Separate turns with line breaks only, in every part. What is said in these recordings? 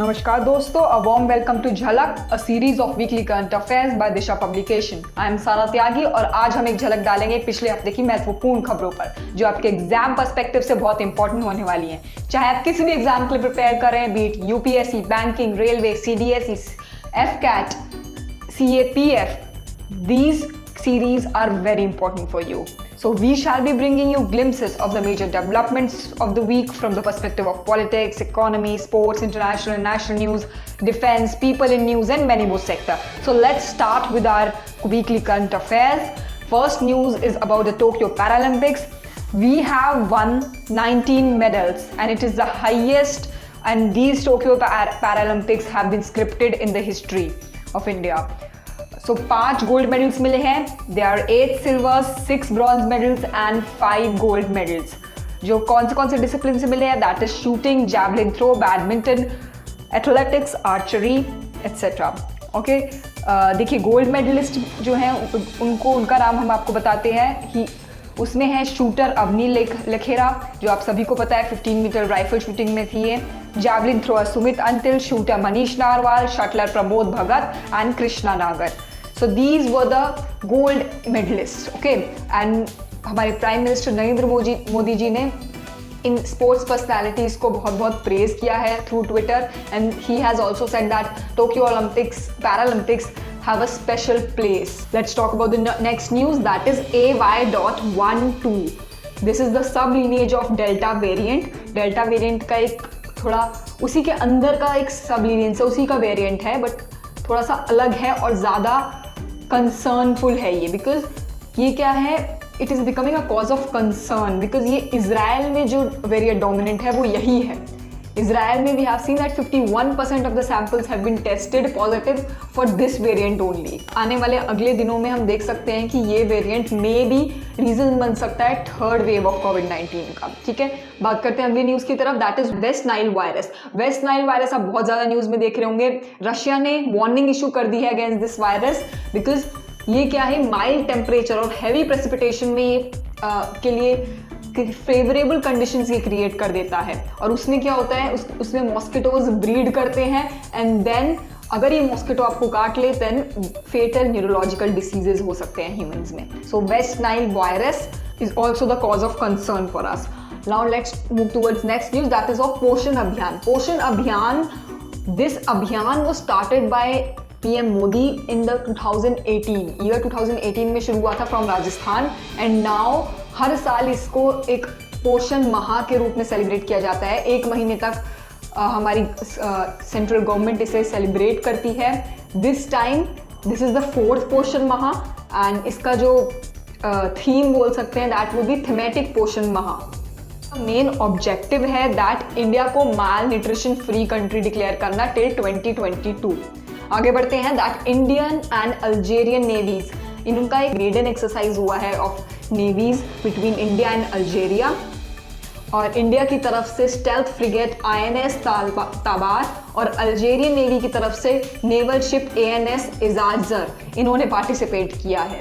नमस्कार दोस्तों, a warm welcome to Jhalak, a series of weekly current affairs by Disha publication. I am Sara Tyagi और आज हम एक झलक डालेंगे पिछले हफ्ते की महत्वपूर्ण खबरों पर जो आपके एग्जाम पर्सपेक्टिव से बहुत इंपॉर्टेंट होने वाली हैं। चाहे आप किसी भी एग्जाम के लिए प्रिपेयर कर रहे हैं, beat UPSC, banking, railway, CDSE, AFCAT, CAPF, these series are very important for you. So we shall be bringing you glimpses of the major developments of the week from the perspective of politics, economy, sports, international and national news, defense, people in news and many more sectors. So let's start with our weekly current affairs. First news is about the Tokyo Paralympics. We have won 19 medals and it is the highest, and these Tokyo Paralympics have been scripted in the history of India. So 5 gold medals मिले हैं. There are 8 silvers, 6 bronze medals and 5 gold medals. जो कौन से discipline से मिले हैं, that is shooting, javelin throw, badminton, athletics, archery, etc. Okay, देखिए gold medallist जो हैं उनका नाम हम आपको बताते हैं. उसमें है शूटर अवनी लखेरा, जो आप सभी को पता है 15 मीटर राइफल शूटिंग में थी. Javelin thrower Sumit Antil, shooter Manish narwhal, shuttler Pramod Bhagat and Krishna नागर. So these were the gold medalists, okay? And हमारे प्राइम मिनिस्टर नरेंद्र मोदी जी ने इन स्पोर्ट्स पर्सनालिटीज को बहुत प्रेज किया है through Twitter, and he has also said that Tokyo Paralympics have a special place. Let's talk about the next news, that is AY.12. This is the sub lineage of Delta variant. Delta variant का एक थोड़ा उसी के अंदर का एक सब lineage है, उसी का वेरिएंट है, बट थोड़ा सा अलग है और ज़्यादा कंसर्नफुल है ये. बिकॉज ये क्या है, it is becoming a cause of concern because ये इजराइल में जो वेरिएंट डोमिनेंट है वो यही है. इजराइल में we have seen that 51% of the samples have been tested positive for this variant only. आने वाले अगले दिनों में हम देख सकते हैं कि ये वेरिएंट में भी रीजन बन सकता है थर्ड वेव ऑफ कोविड-19 का. ठीक है, बात करते हैं अगली न्यूज़ की तरफ, that is waste Nile virus. Waste Nile virus आप बहुत ज़्यादा न्यूज़ में देख रहे होंगे. रशिया ने वार्निंग इशू कर दी है अगेंस्ट दिस वायरस बिकॉज ये क्या है, माइल्ड टेम्परेचर और हैवी प्रेसिपिटेशन में ये के लिए फेवरेबल कंडीशंस ये क्रिएट कर देता है. और उसमें क्या होता है, उसमें मॉस्किटोज ब्रीड करते हैं एंड देन अगर ये मॉस्किटो आपको काट ले देन फेटल न्यूरोलॉजिकल डिसीजेज हो सकते हैं ह्यूमंस में. So West Nile virus is also the cause of concern for us. Now let's move towards next news, that is of Poshan Abhiyan. Poshan Abhiyan, this abhiyan was started by PM Modi in the 2018 year 2018 में शुरू हुआ था from Rajasthan, and now हर साल इसको एक पोषण माह के रूप में सेलिब्रेट किया जाता है. 1 महीने तक हमारी सेंट्रल गवर्नमेंट इसे सेलिब्रेट करती है. This time this is the 4th पोषण माह एंड इसका जो थीम बोल सकते हैं that would be thematic Poshan Maah. Main objective है दैट इंडिया को malnutrition free country declare करना टिल 2022. आगे बढ़ते हैं, that Indian and Algerian navies, इनका एक मेडन एक्सरसाइज हुआ है of navies between India and Algeria. और इंडिया की तरफ से स्टेल्थ फ्रिगेट INS ताबार और अल्जेरियन नेवी की तरफ से नेवल शिप ANS इजाजर, इन्होंने पार्टिसिपेट किया है.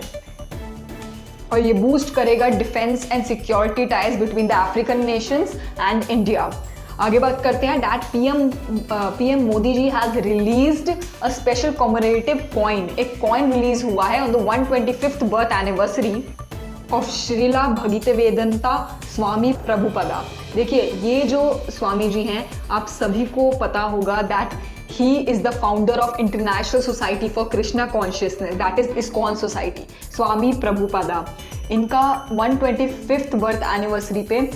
और ये बूस्ट करेगा defence and security ties between the African nations and India. आगे बात करते हैं, that PM Modi ji has released a special commemorative coin. एक कॉइन रिलीज हुआ है on the 125th birth anniversary of Srila Bhaktivedanta Swami Prabhupada. देखिए ये जो स्वामी जी हैं, आप सभी को पता होगा that he is the founder of International Society for Krishna Consciousness, that is ISKCON society. Swami Prabhupada, इनका 125th बर्थ एनिवर्सरी पे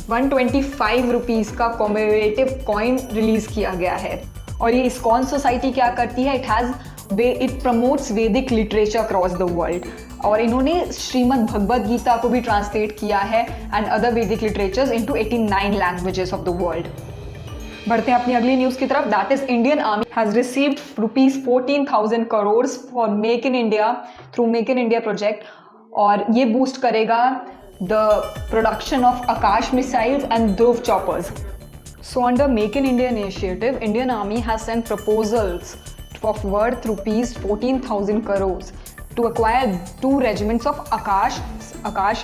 125 रुपीज़ का कॉमेमोरेटिव कॉइन रिलीज किया गया है. और ये इस्कॉन सोसाइटी क्या करती है, इट प्रमोट्स वैदिक लिटरेचर अक्रॉस द वर्ल्ड. और इन्होंने श्रीमद् भगवद गीता को भी ट्रांसलेट किया है एंड अदर वैदिक literatures into 89 languages of the world. बढ़ते हैं अपनी अगली न्यूज़ की तरफ, that is Indian army has received ₹14,000 crores for make in India through make in India project. और ये बूस्ट करेगा the production of Akash missiles and Dhruv choppers. So under Make in India initiative, Indian Army has sent proposals of worth ₹14,000 crores to acquire 2 regiments of Akash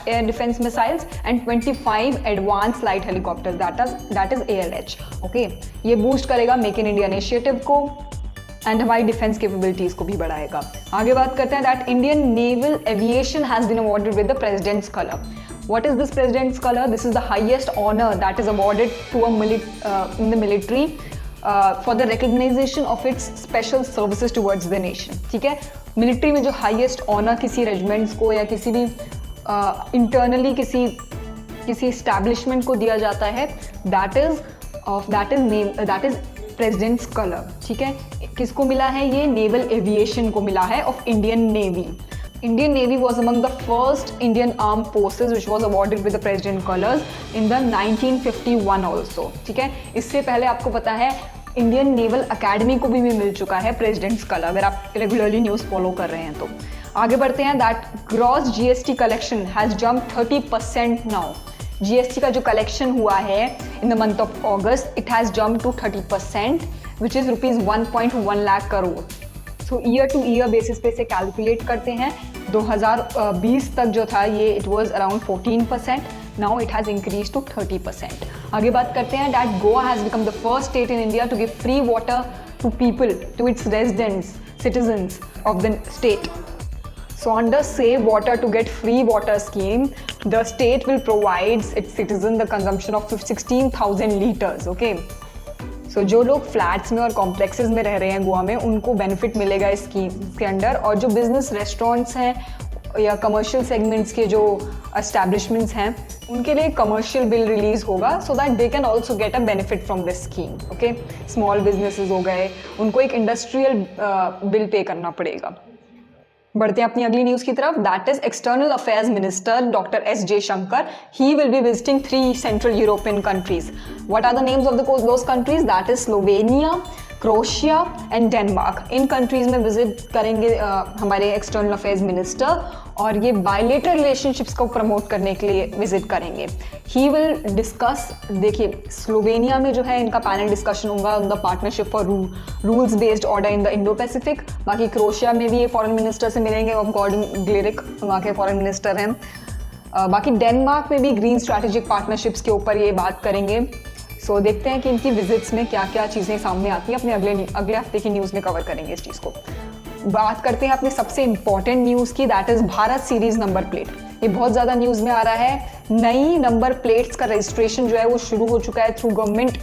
air defense missiles and 25 advanced light helicopters, that is ALH. Okay, ये boost करेगा make in India initiative को and हमारी defence capabilities को भी बढ़ाएगा. आगे बात करते हैं that Indian naval aviation has been awarded with the president's colour. What is this President's Color? This is the highest honor that is awarded to in the military for the recognition of its special services towards the nation. ठीक है, military में जो highest honor किसी regiments को या किसी भी internally किसी एस्टैब्लिशमेंट को दिया जाता है, that is President's Color. ठीक है, किसको मिला है ये? नेवल एविएशन को मिला है of Indian navy. Indian Navy was among the first Indian armed forces which was awarded with the President Colors in the 1951 also. ठीक है, इससे पहले आपको पता है इंडियन नेवल अकेडमी को भी मिल चुका है प्रेसिडेंट्स कलर, अगर आप रेगुलरली न्यूज़ फॉलो कर रहे हैं तो. आगे बढ़ते हैं that gross GST collection has jump 30% now. GST का जो कलेक्शन हुआ है in the month of August, it has jump to 30% which is ₹1.1 lakh crore. तो ईयर टू ईयर बेसिस पे से कैलकुलेट करते हैं. 2020 तक जो था ये it was around 14%, now it has increase to 30%. आगे बात करते हैं that Goa has become the first state in India to give free water to people, to its residents, citizens of the state. So under Save Water to Get Free Water scheme, the state will provide its citizens the consumption of 16,000 liters. Okay. So जो लोग flats में और complexes में रह रहे हैं गोवा में, उनको बेनिफिट मिलेगा इस स्कीम के अंडर. और जो बिजनेस रेस्टोरेंट्स हैं या कमर्शियल सेगमेंट्स के जो एस्टैब्लिशमेंट्स हैं, उनके लिए कमर्शियल बिल रिलीज होगा so that they can also get a benefit from this scheme. Okay, small businesses हो गए, उनको एक इंडस्ट्रियल बिल पे करना पड़ेगा. बढ़ते हैं अपनी अगली न्यूज़ की तरफ. That is external affairs minister doctor S Jaishankar. He will be visiting 3 central European countries. What are the names of those countries? That is Slovenia, Croatia and Denmark. इन countries में विजिट करेंगे हमारे एक्सटर्नल अफेयर्स मिनिस्टर, और ये bilateral relationships को promote करने के लिए विजिट करेंगे. ही विल डिस्कस, देखिए स्लोवेनिया में जो है इनका पैनल डिस्कशन होगा on the partnership for rules based order in the Indo Pacific. बाकी क्रोएशिया में भी ये फॉरेन मिनिस्टर से मिलेंगे, ऑफ गॉर्डन ग्लिरिक वहाँ के फॉरेन मिनिस्टर हैं. बाकी डेनमार्क में भी ग्रीन स्ट्रैटेजिक पार्टनरशिप्स के ऊपर ये बात करेंगे. सो देखते हैं कि इनकी विजिट्स में क्या क्या चीज़ें सामने आती हैं. अपने अगले हफ्ते की न्यूज़ में कवर करेंगे इस चीज़ को. बात करते हैं अपने सबसे इंपॉर्टेंट न्यूज़ की, that is Bharat series number plate. ये बहुत ज़्यादा न्यूज़ में आ रहा है. नई नंबर प्लेट्स का रजिस्ट्रेशन जो है वो शुरू हो चुका है थ्रू गवर्नमेंट.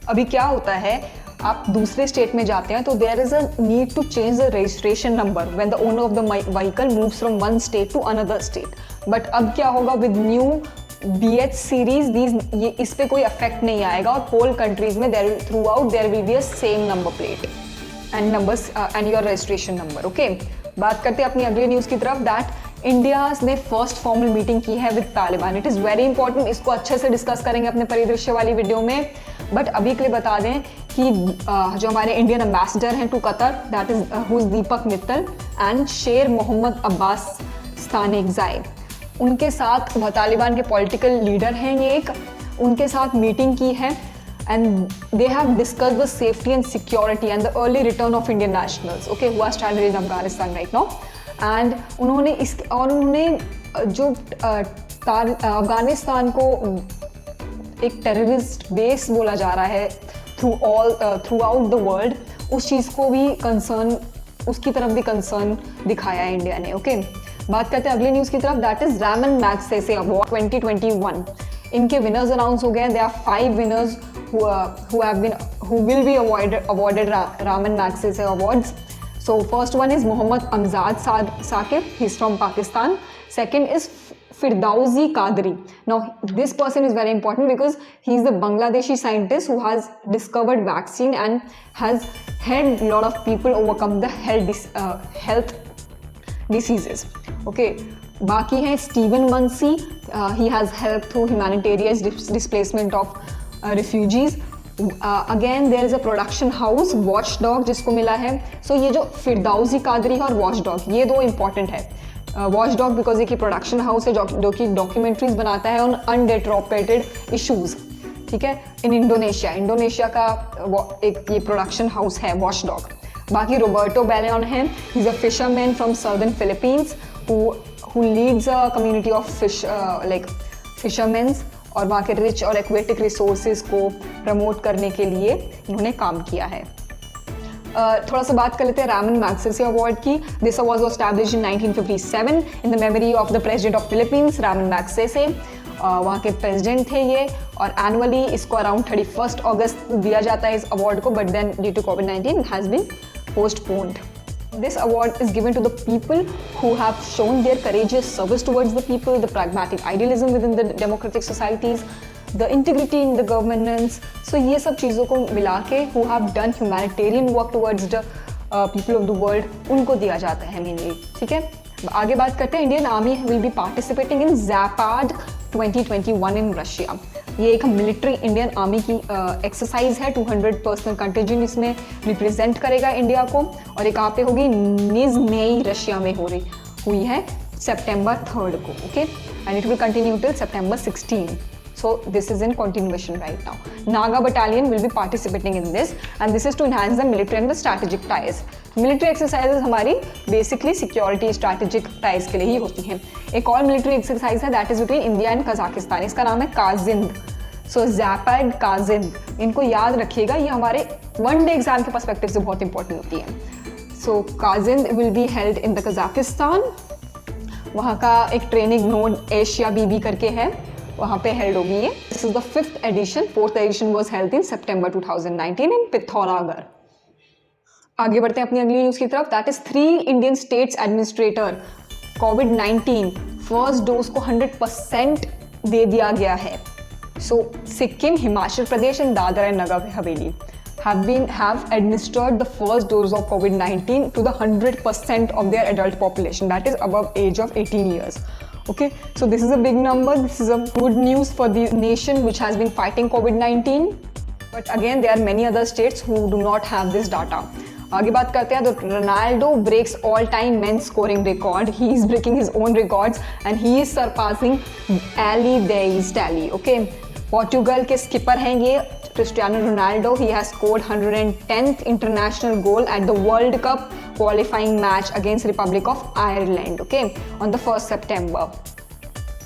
अभी क्या होता है, आप दूसरे स्टेट में जाते हैं तो there is a need to change the registration number when the owner of the vehicle moves from one state to another state. But अब क्या होगा विद न्यू BH सीरीज, ये इस पे कोई अफेक्ट नहीं आएगा, और होल कंट्रीज में throughout there will be a same number plate and numbers and your registration number. Okay, बात करते हैं अपनी अगली न्यूज़ की तरफ. दैट इंडिया ने फर्स्ट फॉर्मल मीटिंग की है with Taliban. It is very important. इसको अच्छे से डिस्कस करेंगे अपने परिदृश्य वाली वीडियो में. बट अभी के लिए बता दें कि जो हमारे इंडियन एम्बेसडर हैं to Qatar, that is who is Deepak Mittal and Sher Mohammad Abbas स्थानिकजाई, उनके साथ तालिबान के पॉलिटिकल लीडर हैं ये एक, उनके साथ मीटिंग की है. and they have discussed the safety and security and the early return of Indian nationals, okay, who are stranded in Afghanistan right now. And उन्होंने जो अफगानिस्तान को एक टेररिस्ट बेस बोला जा रहा है थ्रू आउट द वर्ल्ड, उस चीज़ को भी कंसर्न, उसकी तरफ भी कंसर्न दिखाया है इंडिया ने. ओके, बात करते हैं अगली न्यूज़ की तरफ. That is Ramon Magsaysay award 2021. इनके विनर्स अनाउंस हो गए हैं. They are 5 winners who will be awarded Raman Magsaysay awards. So first one is Mohammad Amjad Saqib. He's from Pakistan. Second is Firdausi Qadri. Now this person is very important because he's the Bangladeshi scientist who has discovered vaccine and has helped a lot of people overcome the health diseases. Okay. बाकी है Stephen Muncy. He has helped through humanitarian displacement of refugees. Again there is a production house Watchdog जिसको मिला है. So ये जो फिरदौसी कादरी है और Watchdog, ये दो important है. Watchdog बिकॉज ये की प्रोडक्शन हाउस है जो कि डॉक्यूमेंट्रीज बनाता है ऑन अनडेट्रोपेटेड इशूज़. ठीक है, इन इंडोनेशिया का एक ये प्रोडक्शन हाउस है Watchdog. बाकी रोबर्टो बैलेन है, he is a fisherman from southern Philippines who leads a community of fishermen और वहाँ के रिच और एक्वेटिक रिसोर्सेज को प्रमोट करने के लिए इन्होंने काम किया है। थोड़ा सा बात कर लेते हैं रामन मैग्सेसे अवार्ड की। This award was established in 1957 in the memory of the president of Philippines Raman Magsaysay. वहाँ के प्रेसिडेंट थे ये, और एनुअली इसको अराउंड 31 अगस्त दिया जाता है इस अवार्ड को, बट देन ड्यू टू कोविड-19 has been postponed. This award is given to the people who have shown their courageous service towards the people, the pragmatic idealism within the democratic societies, the integrity in the governance. So ये सब चीज़ों को मिला के who have done humanitarian work towards the people of the world, उनको दिया जाता है mainly, ठीक है। आगे बात करते हैं, Indian army will be participating in ZAPAD 2021 in Russia। ये एक मिलिट्री इंडियन आर्मी की एक्सरसाइज है। 200 पर्सनल कंटिजेंट इसमें रिप्रेजेंट करेगा इंडिया को, और ये कहाँ पे होगी? निज़्नेई रशिया में हुई है सितंबर 3 को, okay, and it will continue till September 16। So this is in continuation right now. Naga battalion will be participating in this, and this is to enhance the military and the strategic ties. Military exercises हमारी basically security strategic ties के लिए ही होती हैं। एक और military exercise है that is between India and Kazakhstan, इसका नाम है काजिंद। So ZAPAD काजिंद, इनको याद रखिएगा, ये हमारे वन डे एग्जाम के पर्सपेक्टिव से बहुत इंपॉर्टेंट होती है। So Kazind will be held in the Kazakhstan। वहाँ का एक ट्रेनिंग नोड एशिया बीबी करके है, वहाँ पे हेल्ड होगी ये। This is the 5th edition. 4th edition was held in सितंबर 2019 इन पिथौरागढ़। आगे बढ़ते हैं अपनी अगली न्यूज़ की तरफ। That is 3 Indian states administrator COVID first dose को 100% दे दिया गया है। So Sikkim, Himachal Pradesh and Dadra and Nagar Haveli have administered the first dose of COVID-19 to the 100% of their adult population, that is above age of 18 years. Okay, so this is a big number. This is a good news for the nation which has been fighting COVID-19. But again, there are many other states who do not have this data. आगे बात करते हैं, तो Ronaldo breaks all-time men's scoring record. He is breaking his own records and he is surpassing Ali Dei's tally. Okay, Portugal के skipper हैं ये Cristiano Ronaldo. He has scored 110th international goal at the World Cup qualifying match against Republic of Ireland, okay, on the 1st September।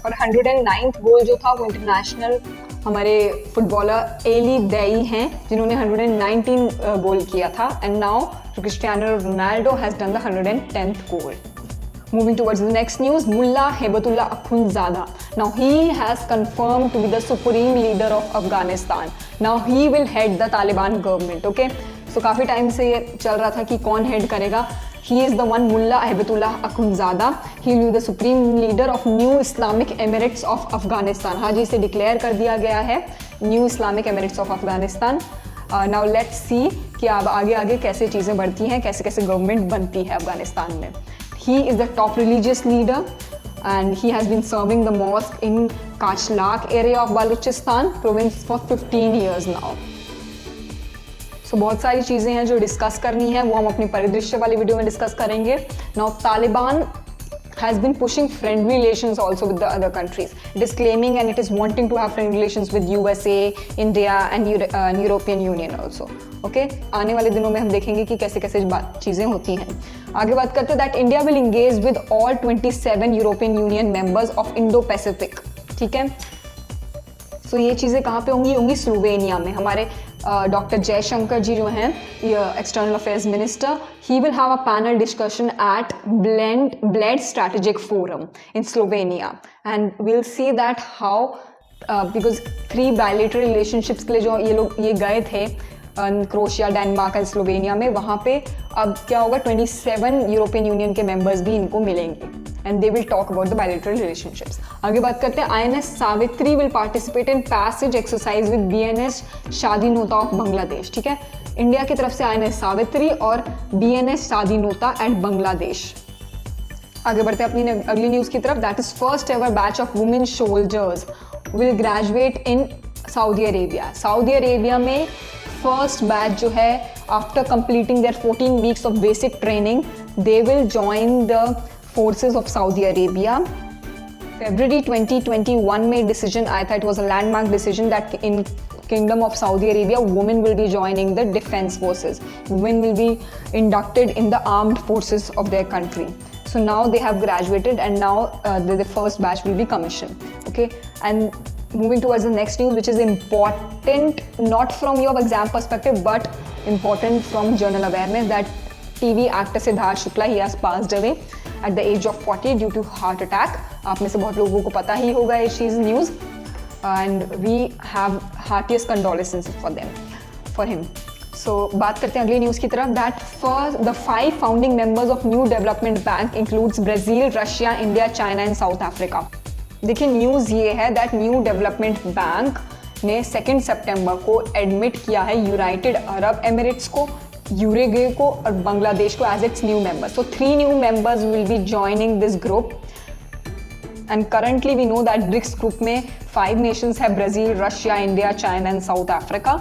और 109th गोल जो था वो international हमारे footballer Eli देई हैं, जिन्होंने 119 गोल किया था, and now Cristiano Ronaldo has done the 110th goal. Moving towards the next news, Mullah Hebatullah Akhundzada. Now he has confirmed to be the supreme leader of Afghanistan. Now he will head the Taliban government. Okay, so काफी time से ये चल रहा था कि कौन head करेगा। He is the one, Mullah Hebatullah Akhundzada. He will be the supreme leader of New Islamic Emirates of Afghanistan. हाँ जी, इसे डिक्लेयर कर दिया गया है New Islamic Emirates of Afghanistan. Now let's see कि अब आगे आगे कैसे चीज़ें बढ़ती हैं, कैसे कैसे गवर्नमेंट बनती है अफगानिस्तान में। He is the top religious leader and he has been serving the mosque in Kashlak area of Balochistan province for 15 years now. So बहुत सारी चीज़ें हैं जो डिस्कस करनी है, वो हम अपनी परिदृश्य वाली वीडियो में डिस्कस करेंगे। Now Taliban has been pushing friendly relations also with the other countries. It is claiming and it is wanting to have friendly relations with USA, India and European Union also. Okay? आने वाले दिनों में हम देखेंगे कि कैसे कैसे चीज़ें होती हैं। आगे बात करते हैं, that India will engage with all 27 European Union members of Indo-Pacific. ठीक है? So ये चीज़ें कहाँ पे होंगी स्लोवेनिया में। हमारे डॉक्टर जयशंकर जी जो हैं external affairs minister, he will have a panel discussion at Bled strategic forum in Slovenia, and will see that how because 3 bilateral relationships के लिए जो ये गए थे क्रोएशिया, डेनमार्क एंड स्लोवेनिया में, वहाँ पे अब क्या होगा, 27 यूरोपियन यूनियन के मेंबर्स भी इनको मिलेंगे and they will talk about the bilateral relationships. आगे बात करते हैं, INS Savitri will participate in passage exercise with BNS Shadhinota of Bangladesh. ठीक है, इंडिया की तरफ से INS सावित्री और BNS शादीनोता एट बांग्लादेश। आगे बढ़ते हैं अपनी अगली न्यूज़ की तरफ। That is first ever batch of women soldiers will graduate in Saudi Arabia. Saudi Arabia में फर्स्ट बैच जो है, after completing there 14 weeks of basic training, they will join the forces of Saudi Arabia. February 2021 में decision आया था, it was a landmark decision that Kingdom of Saudi Arabia, women will be joining the defense forces. Women will be inducted in the armed forces of their country. So now they have graduated, and now the first batch will be commissioned. Okay, and moving towards the next news, which is important not from your exam perspective but important from general awareness, that TV actor Siddharth Shukla, he has passed away at the age of 40 due to heart attack. आप में से बहुत लोगों को पता ही होगा इस चीज़ news, and we have heartiest condolences for him. So बात करते हैं अगली न्यूज़ की तरफ, that for the 5 founding members of New Development Bank includes Brazil, Russia, India, China and South Africa. देखिए न्यूज़ ये है that New Development Bank ने 2 सितंबर को एडमिट किया है यूनाइटेड अरब एमिरेट्स को, यूरुग्वे को और बांग्लादेश को as its new members. So 3 new members will be joining this group. And currently we know that BRICS group में 5 nations have: Brazil, Russia, India, China and South Africa.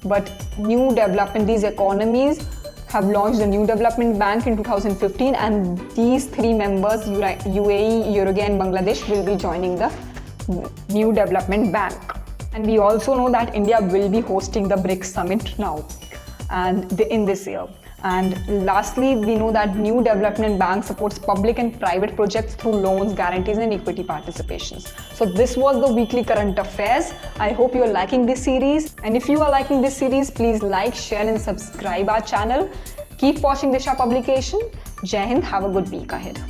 But these economies have launched the New Development Bank in 2015, and these 3 members, UAE, Uruguay and Bangladesh, will be joining the New Development Bank. And we also know that India will be hosting the BRICS summit now and in this year. And lastly, we know that New Development Bank supports public and private projects through loans, guarantees and equity participations. So this was the weekly current affairs. I hope you are liking this series. And if you are liking this series, please like, share and subscribe our channel. Keep watching Disha Publication. Jai Hind, have a good week ahead.